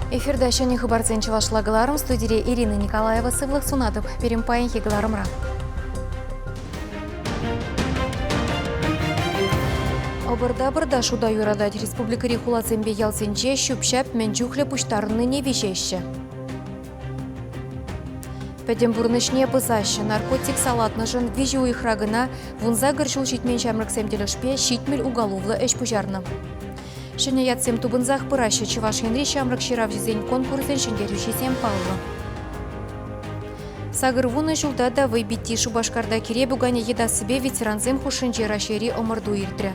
Эфирда шәне хыбарцен чывашлагыларым студире Ирина Николаева сывлық сунатып перемпайын хегіларымра. Обырда шуда юрадать республика рихулацембе ялсенче шүпшәп мәнчухле пуштарыны не вешеші. Пәдембурнышне пызашы наркотик салатнышын вижу ихрагына вунза гыршыл шитмен шамрыксемделішпе шитмел уголовлы эш пужарны. Шыне ятсем тубынзах пырашы чываш хенри шамрык ширав жизен конкурсен шендерюшесем паллы. Сагыр вуны жылда да вайбитти шубашкарда кире бугане еда себе ветеранзем хушынче рашери омырду иртрі.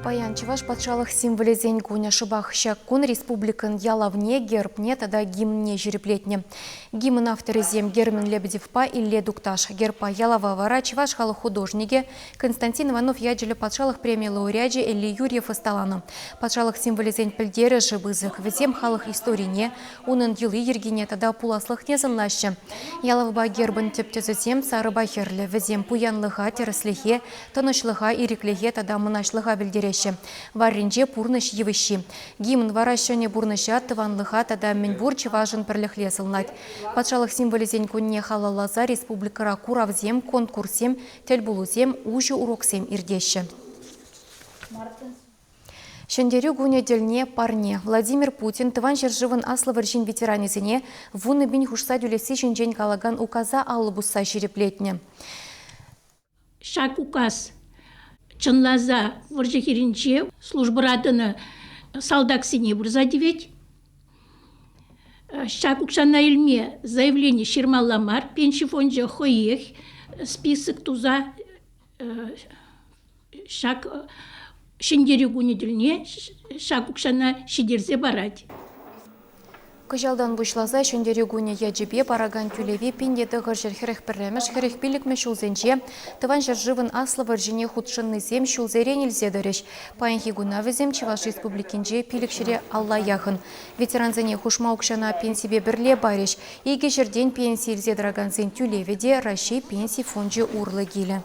Паян чываш патшалық символизен куня шыбах щак кун республикан ялавне гербне тада гимне жиреплетне. Гимн авторы зем Герман Лебедевпа и Дукташ. Герпа ялава вара чываш халық художнике Константин Иванов яджелі патшалық премия лауреаджи Элли Юрьев Асталана. Патшалық символизен пілдері жыбызық. Везем халық историне, унын юлы ергене тада пуласлық незынлашы. Ялавба гербін тептезесем сарыба херлі. Везем пуянлыға тересліхе, тынышлыға ирекліхе тада мұнашлыға білдере. Варринже пурныш евыщи. Гимн варащане бурныша тыванлыха тада менбурчы важын пірліхле сылнать. Патшалық символизен күнне халалаза республикара куравзем, конкурсем, телбулузем, ужы уроксем ирдеші. Шендерю гунедельне парне. Владимир Путин тыван жыржывын аслы варжин ветеранезіне вуны бин хушса дюлесі жінжен калаган указа аллы бұсса шереплетне. Шак указ. Чынлаза варжахеринче службырадыны салдаксине бурзадевет. Шак укшана илме заявление ширмалламар, пенши фонже хоех, список туза шак шендерю гунедельне, шак укшана шидерзе барать. Кыжалдан бұшлаза шөндері гуне яджебе параган тюлеве пиндеті ғыржыр хіріх пірреміш хіріх білікмі шулзенче, тыван жыржывын аслы варжине худшынны зем шулзере нельзедіріш. Паянхи гунавызем Чуваш республикинже пилікшіре алла яхын. Ветеранзене хушма укшана пенсибе бірле бариш. Еге жерден пенсий илзедраганзен тюлеведе Раши пенсий фонжи урлы гилі.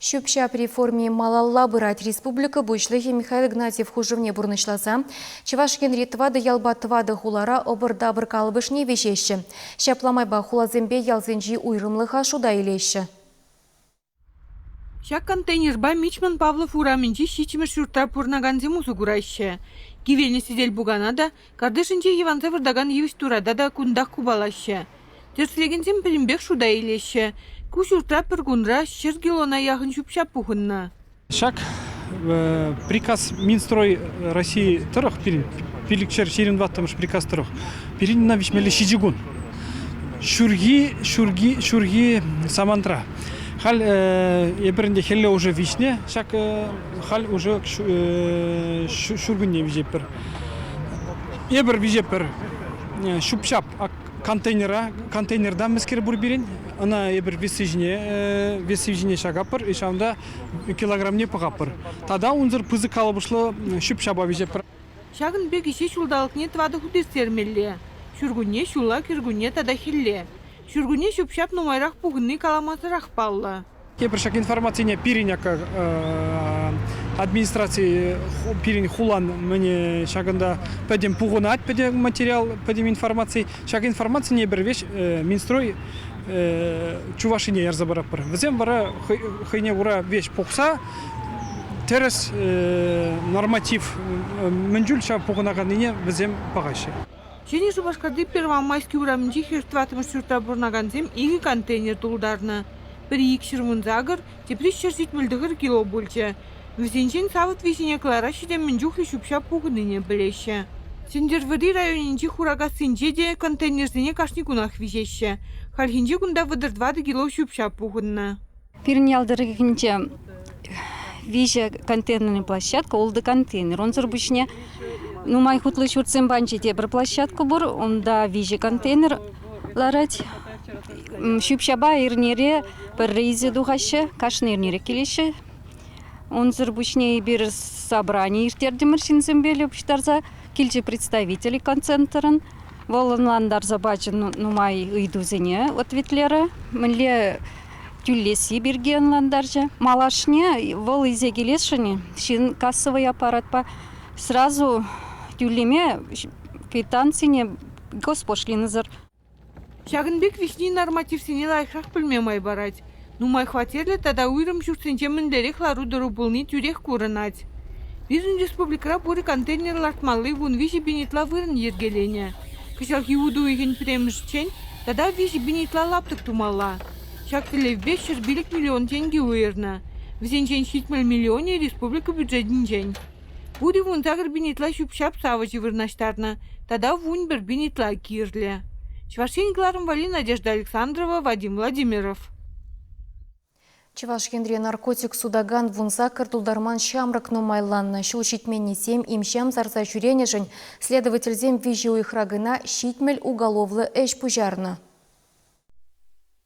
Шүпшап реформе малалла бырать республика буйшлыхи Михаил Игнатьев хужывне бурнышласа. Чывашкен ретвады ялбатвады хулара обырда быркалыбышне вешеші. Шапламайба хулазембе ялзенжи уйрымлыха шуда илеші. Шак контейнерба Мичман Павлов ураменчи шичімі шүрта пурнаганзе музу гурайшы. Кивелне сидель буганада, кардышынче еванзе вырдаган евіс турада да кундах кубалашы. Терслегензем пілімбек шуда илеші. Кушурта пергунра шергилона яхын шупшап пухынна. Шак приказ Минстрой России тұрық, пилікшер шерін ваттамыш приказ тұрық. Перенина вишмелі шижигун. Шурги самантра. Хал ебірінде хелле уже вишне, шак хал уже шургунне вижеппір. Ебір вижеппір шупшап контейнердан мескер бұр берен. Она ебір весижіне шагапыр, ешамда килограммне пығапыр. Тада унзыр пызы калыбышлы шүпшаба вежепір. Шагын бек еше шулдалықне твады худестермелі. Шүргүнне шула киргүнне тада хилле. Шүргүнне шүпшап нумайрақ пұғынны каламатырақ паллы. Кепір шак информацияне пириняка администрации пирин хулан мне шагында пәдем пугунат пәдем материал пәдем информации шаг информация не бір вещь Минстрой Чувашине ярзабарап бар. Візем бара хайне ура вещь пуқса терес норматив мінжүл ша пугунағаныне візем бағашы. Және Шубашкарды первомайский ураменчи херстватымыш шүрта бурнаганзем игі контейнер тұлдарны. Бір екшірмін загыр, тепліш шерсет мүлдігір кило бөлчі. Візенчен савыт весене клара шеден мінжухлі шүпша пуғыныне білеші. Сендервіри районенчі хурага сынче де контейнерзіне кашни кунах вежеші. Халхинче кунда выдырдвады кило шүпша пуғынна. Пирнялдыргінче веже контейнерная площадка, олды контейнер. Он зырбышне, нумай хутлы шурцем банче те бір площадку бұр, онда веже контейнер ларать. Шүпшаба ирнере бір рейзе дұғашы, кашны ирнере келеші. Он зырбышне бір собрание иртерді міршін зімбелі бұштарза, келчі представители концентрын. Волонландар забачын нумай ыйдузыне ответлері. Мінле тюллеси берген ландаржа. Малашне вол изегелешіне, шин кассовый аппарат па. Сразу тюллеме квитанцияне госпошлинызыр. Шагынбек вишни нормативсене лайхрах білмемай барать. Нумай хватерлі тада уйрым жүрсенче міндерек лару дұрубылны тюрех көрінать. Визун республикара бұры контейнерлартмалы вун виші бенетла вырын ергелене. Кышалхи уду еген премішчен, тада виші бенетла лаптық тумалла. Шактілі 500 миллион тенге уйырна. Візенчен 7 миллионе республика бюджетінчен. Буды вун загыр бенетла шупшап савачы вырнаштарна, тада вун бір бенетла кирле. Чевашень Гларом Вали, Надежда Александрова, Вадим Владимиров. Чеваш гендре наркотик судаган вунзакар дулдарман шамрак нумайланна. Шул щитмени 7 имщам зарза жюренежень. Следователь зем вижи уихрагына щитмель уголовлы эш пужарна.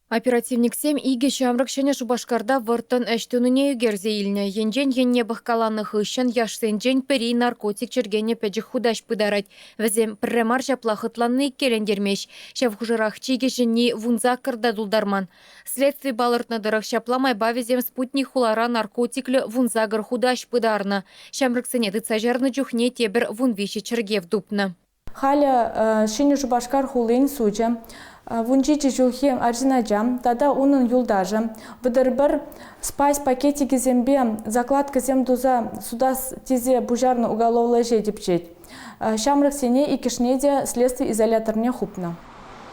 Оперативник 7 иге шамрак шене Шубашкарда выртын эштүніне үгерзе илне. Енжен енне бахкаланных ышын яшсенжен пери наркотик чергене пәжі худаш пыдарать. Візем пірремар жаплахытланны келендермеш. Шав хужырах чиге жени вунзакарда дулдарман. Следствие балыртнадырах шапламай бавезем спутник хулара наркотиклі вунзагар худаш пыдарна. Шамрак сене дыцажарны жухне тебір вунвиші чергев дупна. Халя шене Шубашкар хулын суча. Вунчичи жухи арзинаджам, тада унын юлдажы. Выдырбыр спайс пакетики зембе закладка земдуза судас тизе бужарны уголовлы жедипчет. Шамрак сене и кишнеде следствие изоляторне хупна.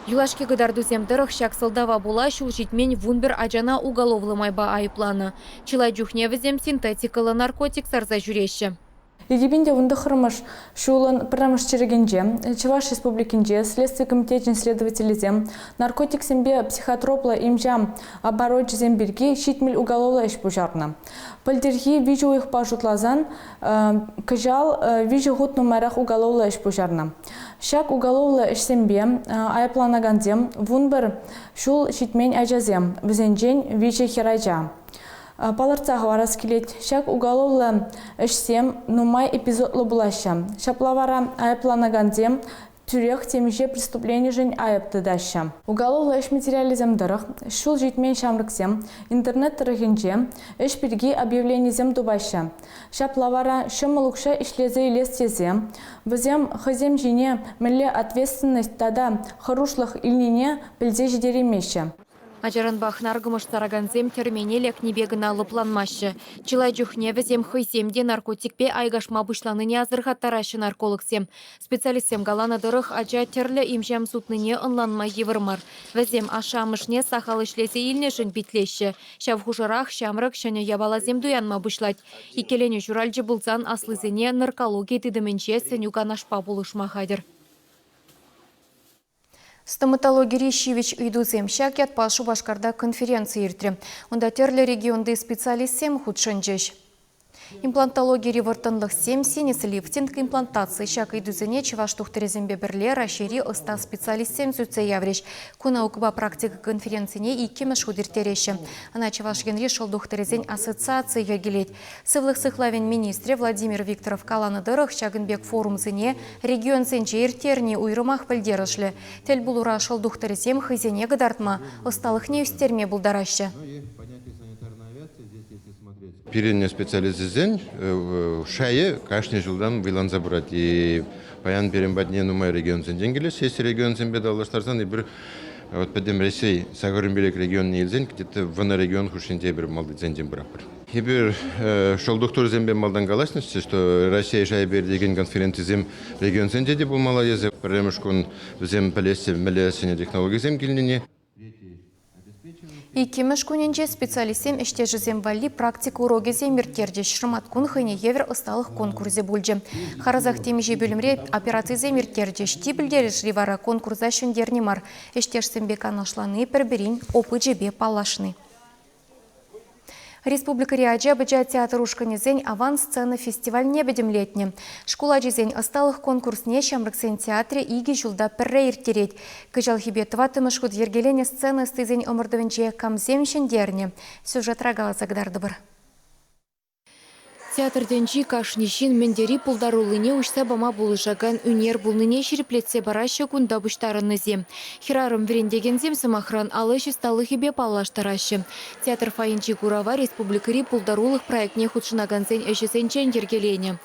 Юлашки гыдарду земдырых шак солдава була шул житмень вунбер аджана уголовлы майба айплана. Чилай жухне візем синтетикалы наркотик сарза жүреші. Егибинде вундахырмыш шулын прамыш черегенже, Чуваш республикинже, Следствие комитетин следователизем, наркотик сембе психотропла имжам оборот земберги щитмель уголовла эш пужарна. Пальдерги вижу их пажутлазан, кажал вижу год номерах уголовла эш пужарна. Шак уголовла эш сембе, айпланагандзем, вунбер шул щитмень ажазем, визенжень вижу херайджа. Паларцах варас келет, шак уголовла эшсем, нумай эпизодлы булаща. Шаплавара айпланагандзем, тюрех темиже преступление жень айыпты даща. Уголовла эш материализем дырых, шул житмен шамрыксем, интернет тырыхенже, эш перги объявленизем дубаща. Шаплавара шымылукша ишлезе илестезе, візем хызем жине мілі ответственность тада харушлых ильнине пілзе жидеремеші. Ажаранбах наргымыш сараганзем терменелек небегін алып планмашы. Чилай жүхне візем хыйсемде наркотикпе айгашма бұшланыне азырғаттарашы наркологсем. Специалистсем галаны дырых ажа терлі имжам сутныне ынланма евырмар. Візем ашамышне сахал ішлесе илнешін битлеші. Шав хужырах шамрық шыны ябалазем дуянма бұшлать. Икелене журальжы бұлзан аслызене наркология тидіменше сенюган ашпа бұлышма хадыр. Стоматология Рещевич үйдузем шакет па Шубашкарда конференция иртре. Онда терлі регионды специалистсем худшынжеш. Имплантология ревортынлық семсенесі лифтинг имплантации шак үйдузене Чуваш тухтырезембе бірлер ашери ыста специалистсем зүтсе явреш. Куна укба практика конференцияне иккемеш худертереші. Ана Чуваш генри шол тухтырезен ассоциация ергелет. Сывлық сықлавен министре Владимир Викторов каланы дырық шагынбек форумзыне регион сенче иртерне уйрымах пілдерішлі. Тел бұлура шол тухтырезем хызене гыдартма, ысталық не үстерме бұлдарашы. Передний специализизен шайы кашни жылдан вилан забрать и паян перембатне нумай регион зенденгеле сесть регион зембеда алаштарсан и бір вот подем России сагырымбелек регион нейлзен где-то в на регион хушинте бір малды зенден брапыр. И бір шел доктор зембе малдан галасности, что Россия шай бердеген конференции регион зендеде был малаезе, премешкон зем полесе мелесене технологии зем гильнине. Иккемеш күненже специалистем іштежі земвали практика уроге земіртерде шырмат күн хыне евер ысталық конкурсе бөлже. Харазақ темеже бөлімре операция земіртерде шти білдеріш ривара конкурса шүндерне мар. Іштеж зембек анашланы бір-бірін опы жебе палашны. Республика Риаджа бәджа театр ушканезен аван сцена фестиваль небедем летне. Школа жезен осталых конкурс не шамрыксен театре иги жулда пірре иртерет. Кыжал хибетова тымышхуд ергелене сцена стызен омырдывенче камзем шендерне. Сюжет рагала загдарды бір. Театр денчи кашнищин мендери пулдарулыне ушса бама булышаган үнер булныне шереплетсе бараща кунда буштарынызе. Хирарым верендегензем самахран алыш сталыхибе паллаштараще. Театр файынчи курава республикари пулдарулых проектне худшынаганзен эшесенчен ергелене.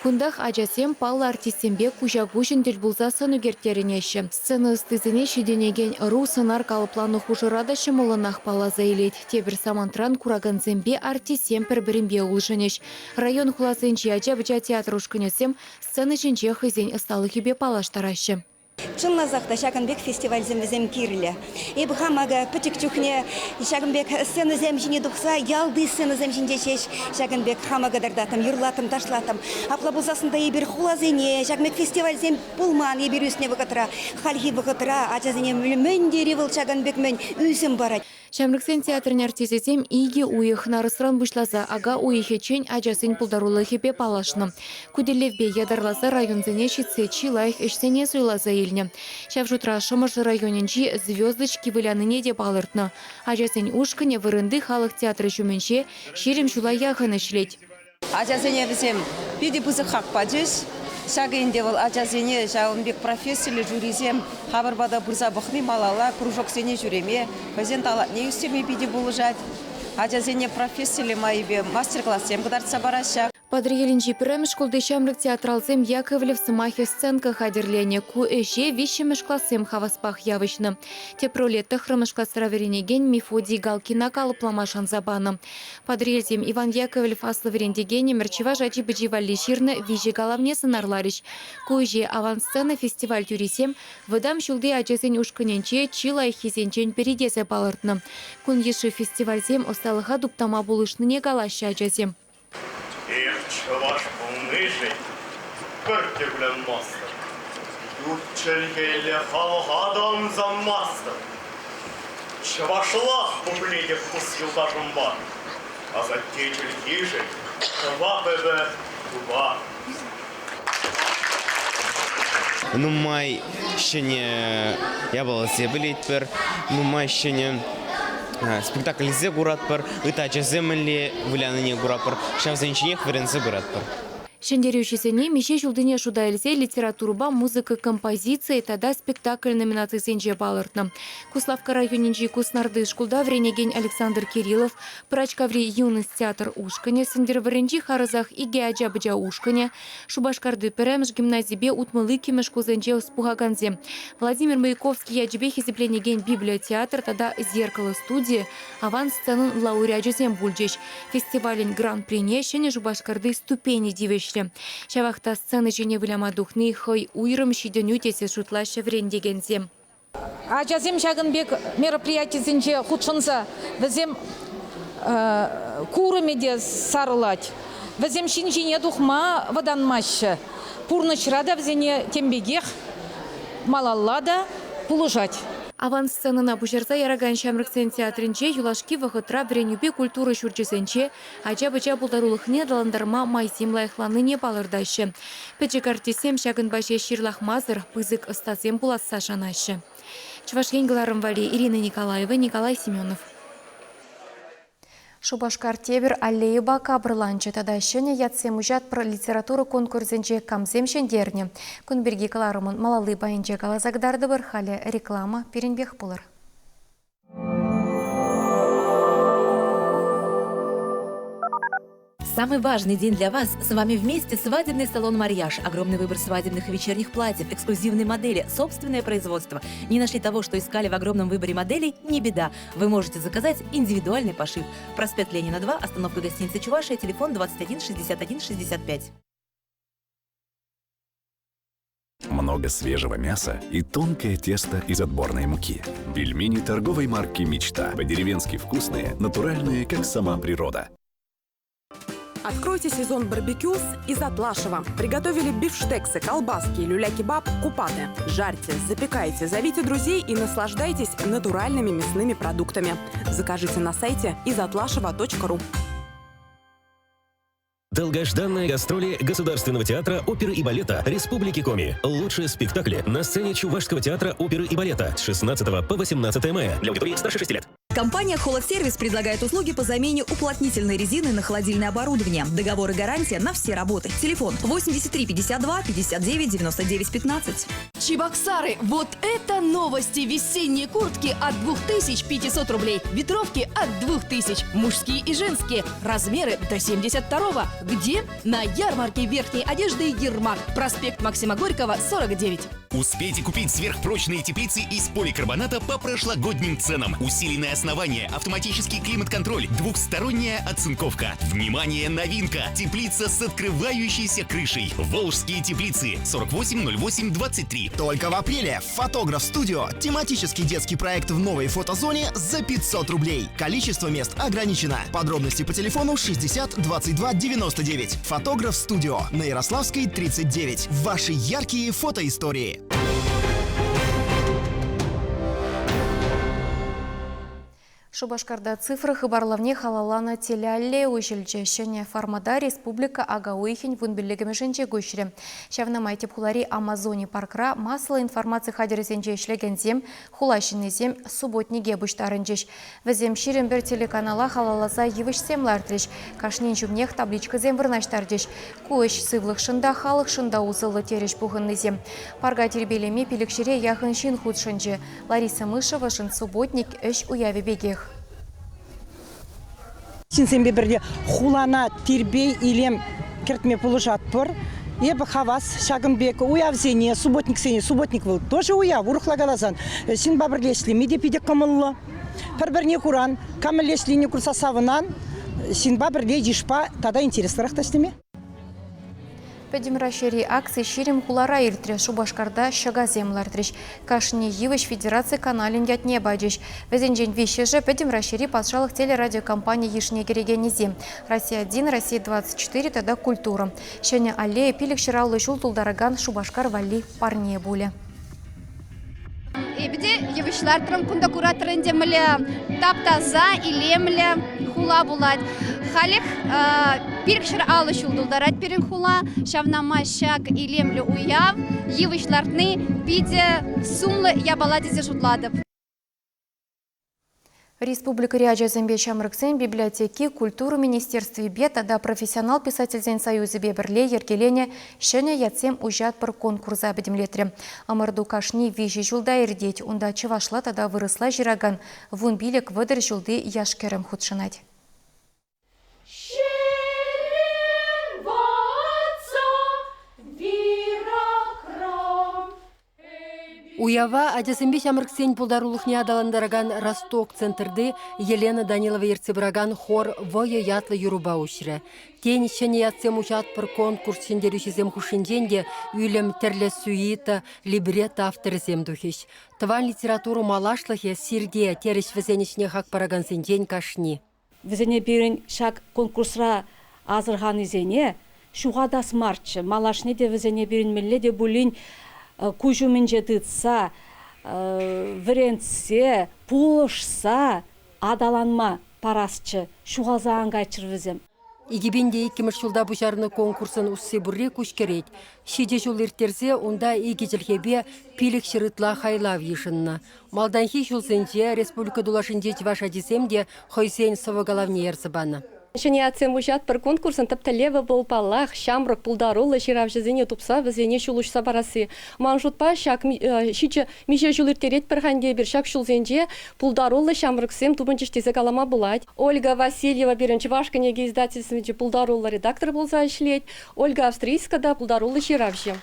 Кундах ажасем палла артистембе кужагушин дельбулза санугертеренеше. Сцена стызыне шиденеген ру сынар калыплану хужырадаща мылынах пала заилет. Тебір самантран кураганзембе артистем пербірімбе улшынеш. Район хуласынчи ача-быча театр ушкынесем сцена чинче хызень ысталыхибе палаштараще. Чынлазақта Шагынбек фестиваль земвізем кирлі. Ебі хамага пүтік чухне Шагынбек сцена земжіне дұқса, ялды сцена земжінде шеш Шагынбек хамага дардатым, юрлатым, ташлатым. Апла бұлзасында ебір хулазыне, Шагынбек фестиваль зем пулман ебір үсіне бұғытыра, халхи бұғытыра, ачазыне мөндері бұл Шагынбек мөн үзім барад. Шамрыксен театрын артизесем иге уйых нарысран бұшлаза ага уйхечен ажасын пулдарулы хипе палашны. Куделевбе ядарлаза районзене шитсе чилайх эшсене суйлаза еліне. Шавжутра шымыш районенчи звездочки выляныне де балыртны. Ажасын ушкыне вырынды халық театры жүменше шерім шулай яғын ішлет. Ажасыне бізем биді бұзы қақпа жүз. Шагынде бол ажасыне Шагынбек профессорлы жүрезем. Хабарбада бұрза бұқны малала кружок сене жүреме. Көзен талат не үстеме биді бұлыжад. Ажасыне профессорлы майыбе мастер-классем бұдарца бараша. Подрелинчи пірем школды Шамрык театралзем Яковлев сымахе сценка хадерлене ку эже вишемеш классем хаваспах явышны. Те пролетта хрымыш классыра веренеген Мефодий Галкина калыпламашан забаны. Подрелзем Иван Яковлев аслы верендегене мерчева жачи быдживали ширны вижи галавне сынарларыш. Ку эже авансцена фестиваль тюрисем выдам шулды ачесен ушкыненче чилай хизенчен передезе балыртны. Кун еши фестивальзем осталыха дуптама булышны не галаща ачесем. Эх, чуваш полный жить, көрте білен мастыр. Юртчелгейлі халғадан заммастыр. Чувашылақ бұбледе құс юлдашым бар. Азаттечіл ежей, тұва бөбі тұва. Нумай шене ябаласе білейтпір, нумай шене спектакльзе куратпыр, ытача земле выляныне курапыр, шавзенчинех верензе куратпыр. Шендерюшисене мише жулдыне шудайлзе литературуба, музыка, композиция, тада спектакль номинации сенже балыртны. Куславка районенчи куснарды шкулда вренеген Александр Кириллов, прачкаври юность театр ушкане, сендер вренчи харызах иге аджабыджа ушкане, шубашкарды перемш гимназибе утмылыки мешкузенче успугаганзе. Владимир Маяковский яджибе хизепленеген библиотеатр, тада зеркало студии, авансценын лауреаджезем бульджеш. Фестивален гран-при нешене шубашкарды ступени дивеш. Шавахта сцены жене выляма духны хой уйрым шиденю тесе шутлаще врендегензем. Ажазем Шагынбек мероприятиесінше худшынса візем курымеде сарылать. Візем шинжине духма ваданмашы. Пурнычрада візене тембегех малаллада пулыжать. Авансценына бушерса яраган Шамрыксен театринче юлашки вахытра вренюбе культура шурчесенче ача-быча булдарулыхне даландарма майсим лайхланыне балырдашы. Печек артисем Шагынбаше ширлахмазыр пызык ыстасем булатса шанашы. Чувашгенгыларым вали Ирина Николаева, Николай Семенов. Шубашкар тебір аллейба кабырланчы тада шыне ятсем ужат про литературу конкурсенче камзем шендерне. Күнберге каларымын малалы байынче калазагдарды бір халі реклама перенбех болыр. Самый важный день для вас. С вами вместе свадебный салон «Марьяж». Огромный выбор свадебных и вечерних платьев, эксклюзивные модели, собственное производство. Не нашли того, что искали в огромном выборе моделей? Не беда. Вы можете заказать индивидуальный пошив. Проспект Ленина, 2, остановка гостиницы «Чувашия», телефон 21 61 65. Много свежего мяса и тонкое тесто из отборной муки. Пельмени торговой марки «Мечта». По-деревенски вкусные, натуральные, как сама природа. Откройте сезон барбекю из Атлашева. Приготовили бифштексы, колбаски, люля-кебаб, купаты. Жарьте, запекайте, зовите друзей и наслаждайтесь натуральными мясными продуктами. Закажите на сайте izatlasheva.ru. Долгожданные гастроли Государственного театра оперы и балета Республики Коми. Лучшие спектакли на сцене Чувашского театра оперы и балета с 16 по 18 мая для аудитории старше 6 лет. Компания «Холодсервис» предлагает услуги по замене уплотнительной резины на холодильное оборудование. Договор и гарантия на все работы. Телефон 83 52 59 99 15. Чебоксары. Вот это новости! Весенние куртки от 2500 рублей. Ветровки от 2000. Мужские и женские. Размеры до 72-го. Где? На ярмарке верхней одежды «Ермак». Проспект Максима Горького, 49. Успейте купить сверхпрочные теплицы из поликарбоната по прошлогодним ценам. Усиленное основание, автоматический климат-контроль, двухсторонняя оцинковка. Внимание, новинка! Теплица с открывающейся крышей. Волжские теплицы 480823. Только в апреле «Фотограф Студио» – тематический детский проект в новой фотозоне за 500 рублей. Количество мест ограничено. Подробности по телефону 60 22 99. «Фотограф Студио» на Ярославской, 39. Ваши яркие фотоистории. Шубашкарда цифры хыбарлавне халалана телялле ужелче шене формада республика агауихин вунбеллегеме женче гущре. Шавна майтеп хулари Амазони паркра масла информации хадересенче ишлегензем, хулашинезем субботниге буштарынчеш. Везем ширенбер телеканала халаласа евышсем лартреш. Кашнин чумнех табличка зем вырнаштардеш. Куэш сывлых шында халық шында узылы тереш пухыннезем. Парга тербелеме пилекшире яхын шин худшынче. Лариса Мышева шын субботник эш уяви бегех. Синсембе бірде хулана тербей илем кертме полужат пор. Ебі хавас, шагымбек, уяв зене, субботник был. Тоже уяв, урухла галазан. Син бабыр лесли, меде пиде камыллы. Пір-бірне куран, камыл лесли не курса савынан. Син бабыр ле дишпа, тогда интересно рахтаслеме. Педимрашери акции ширим хулара иртре Шубашкарда шагазем лартриш. Кашни Йывыш Федерации каналин ятне бадиш. Везенжен вещеже педимрашери пасшалых телерадиокомпании Ешнегерегенезе. Россия-1, Россия-24, тогда культура. Шене аллея пилик шираллы шул тулдараган Шубашкар вали парне буле. Эбиде Йывышлартрым кунда кураторынде мілі таптаза илемлі хула булат. Халик пиркшир алы шулдулдарат перен хула, шавнама шак илемлі уяв, Йывышлартны биде сумлы ябаладезе жутладып. Республика Ряджазембе Чамрыксен библиотеки культуры министерстве бета да профессионал писательзен союзы беберле ергелене шене ятсем ужат пар конкурса бедемлетре. Амарду кашни вижи жулда ирдеть, унда чевашла тада выросла жираган, вун билек выдыр жулды яшкерем худшинать. Уява Адясембе Чамрыксен пулдарулухне адаландараган Росток центрды Елена Данилова ерцебраган хор воя ятлы юруба ушре. Тень шене ятсем учат пар конкурс шендерюшизем хушинденде үйлем терле суита либрет авторзем духиш. Тван литературу малашлахе Сергея тереш везенечне хак параган сендень кашни. Везене бирен шак конкурсра азырган изене шугадас марчы малашне де везене бирен мелле де булин кужуменже тытса, вренсе, пулышса, адаланма парасчы, шуғаза аңғайчыр візем. Игибенде иккемеш жылда бұжарыны конкурсын ұссы бұрре күшкерет. Шеде жол ертерзе, онда игежілхебе пилік шырытла хайлав ешінна. Малданхи жолсенже республика дулашынде жваша десемде хойсен савагалавне ерзыбаны. Шене ацем ужат пар конкурсын тапталева был палах, шамрак пулдарулы, ширав жизене тупса, везене шулушса барасы. Манжутпа шак шиче мише жулыр терет парханге бир шак шулзенже пулдарулы шамраксем тубынчыштезе калама булать. Ольга Васильева беренче вашканеге издательстве пулдарулы редактор болса ишлеть. Ольга Австрийскада пулдарулы ширавже.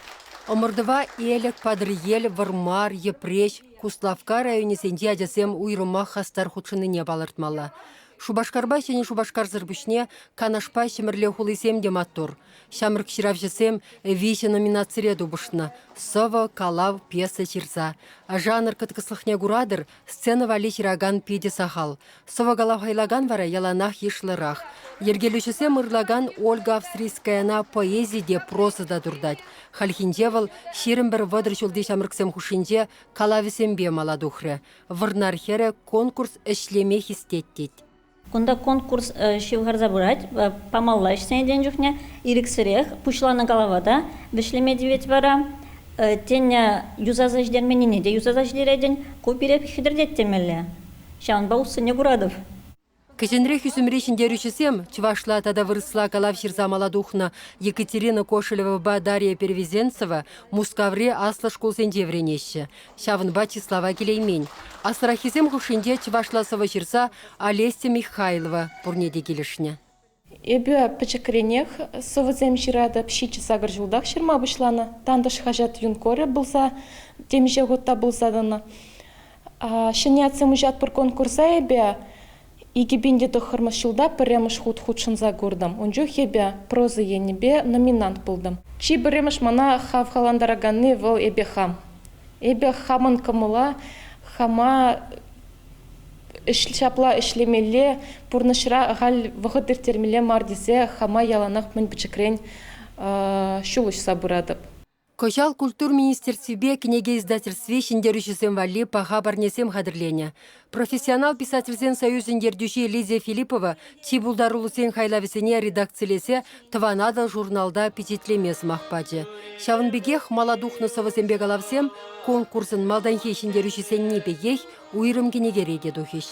Омырдыва елек падриел, вармар, епреш, Куславка районе сенде адясем уйрыма хастар худшыныне балыртмала. Шубашкарба шене Шубашкар зырбышне канашпа шемірле хулысем дематтур. Шамрык ширавжысем вище номинация дубышна. Сова, калав, пьеса, чирза. А жанр кыткыслыхне гурадыр сцена вали шираган пиде сахал. Сова галав хайлаган вара яланах ешлырах. Ергелюшесем ырлаган Ольга Австрийскаяна поэзиде прозада дурдать. Хальхиндевал ширымбір вадыр жолды шамрыксем хушинде калависембе маладухры. Варнархере конкурс эшлеме хистеттет. Кунда конкурс шивгарза бурать, помаллаш сенеден жухня, ириксерех, пушлана головада, вышлеме девять вара, теня юзазаждер менинеде, юзазаждереден, купиреп хидрдет темелле. Шаунба уссыне Гурадов. Кеченрех үсімрешін дерючісем, Чувашла тада вырысла калав ширза маладухна Екатерина Кошелева Дарья Перевезенцева Мускавре асла школсенде вренеші. Шавынба Числава келеймень. Асырахизем хушинде Чувашла сава ширза Олеся Михайлова пурнеде келішіне. Эбе пачакренех совозем ширада пшичи сагар жылдах ширма бышлана. Тандаш хажат юнкоре булса, темиже готта булса дана. Шаняцем ужат пыр конкурса эбе Игибинде тохырмас жылда піреміш худшынза көрдім. Онжу хебе проза енебе номинант болдым. Чи біреміш мана хав халандараганы выл эбе хам. Эбе хамын кымыла, хама шапла ішлемеле, пурнышыра ғал вғыдыр термеле мардесе, хама яланақ мен бічікрен шулыш сабырадып. Кожал культур министерстве книге издательстве шиндерющесем вали паха барнесем хадырлене. Профессионал писательсен союзен ердюши Лизия Филиппова Чибулдарулусен хайлавесене редакциялесе тванада журналда печатлемес махпаджи. Шавынбегех маладухны совысембе галавсем конкурсын малданхе шиндерющесен небегех уйрым кенегереге духиш.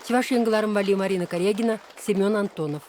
Чеваш енгыларым вали Марина Корягина, Семен Антонов.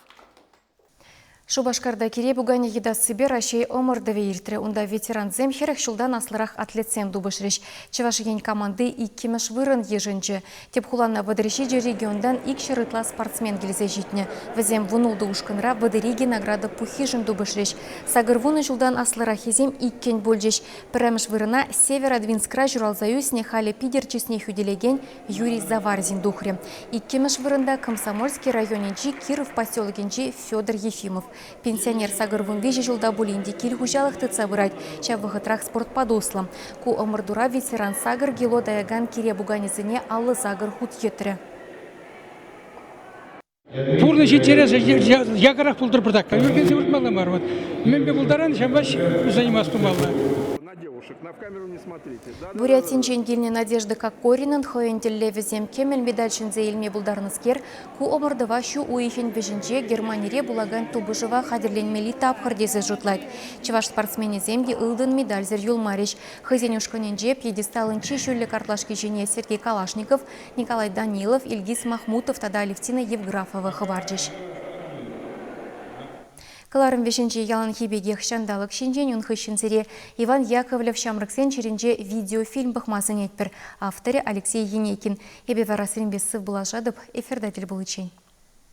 Шубашкарда кире бугане еда сыбер ашей омырдыве иртре. Унда ветеран зем херек шулдан аслырах атлетсем дубышреш. Чеваш ен команды иккемеш вырын еженче. Теп хуланна вадырышиджи региондан икшерытла спортсмен келзе житне. Везем вунулды ушкынра вадыриги награда пухижем дубышреш. Сагырвуны шулдан аслырах езем иккен бөлжеш. Піремеш вырына Северодвинскра журалзаюсне халі пидерчесне хюделеген Юрий Заварзин духре. Иккемеш вырында Комсомольский районенчи Киров поселогенчи Федор Ефимов. Пенсионер сагырвын вежі жылда болинде кел хужалық тыца бұрайд, шавығытрах спорт подослам. Ку омырдура ветеран сагыр гело даяган кире буганезіне аллы сагыр худ етірі. Пурны житерез ягарах пулдыр бұрдаққа. Үргенсе үртмалы марват. Мен бе бұлдаран шамбаш занимас тумалла. Бурятин жеңгеліне Надежда Кокоринын хойентелле везем кемел медальшінзе елме бұлдарныскер, ку омырдыва шу уйхен бежінже Германире булаган тубыжыва хадерленмели тапқырдезі жұтлайд. Чеваш спортсмені земге ылдын медальзер юлмариш. Хызенюшканенже пьедесталынчи шүлі картлашки жене Сергей Калашников, Николай Данилов, Ильгиз Махмутов, тада Алевтина Евграфова хыварджиш. Каларым вешенче ялан хибегех шандалык шинжен унхыщенцере Иван Яковлев шамрыксен черенже видеофильм бахмасын етпір. Авторы Алексей Енекин. Ебе варасырын бесі бұлажадып, эфирдатель бұл için.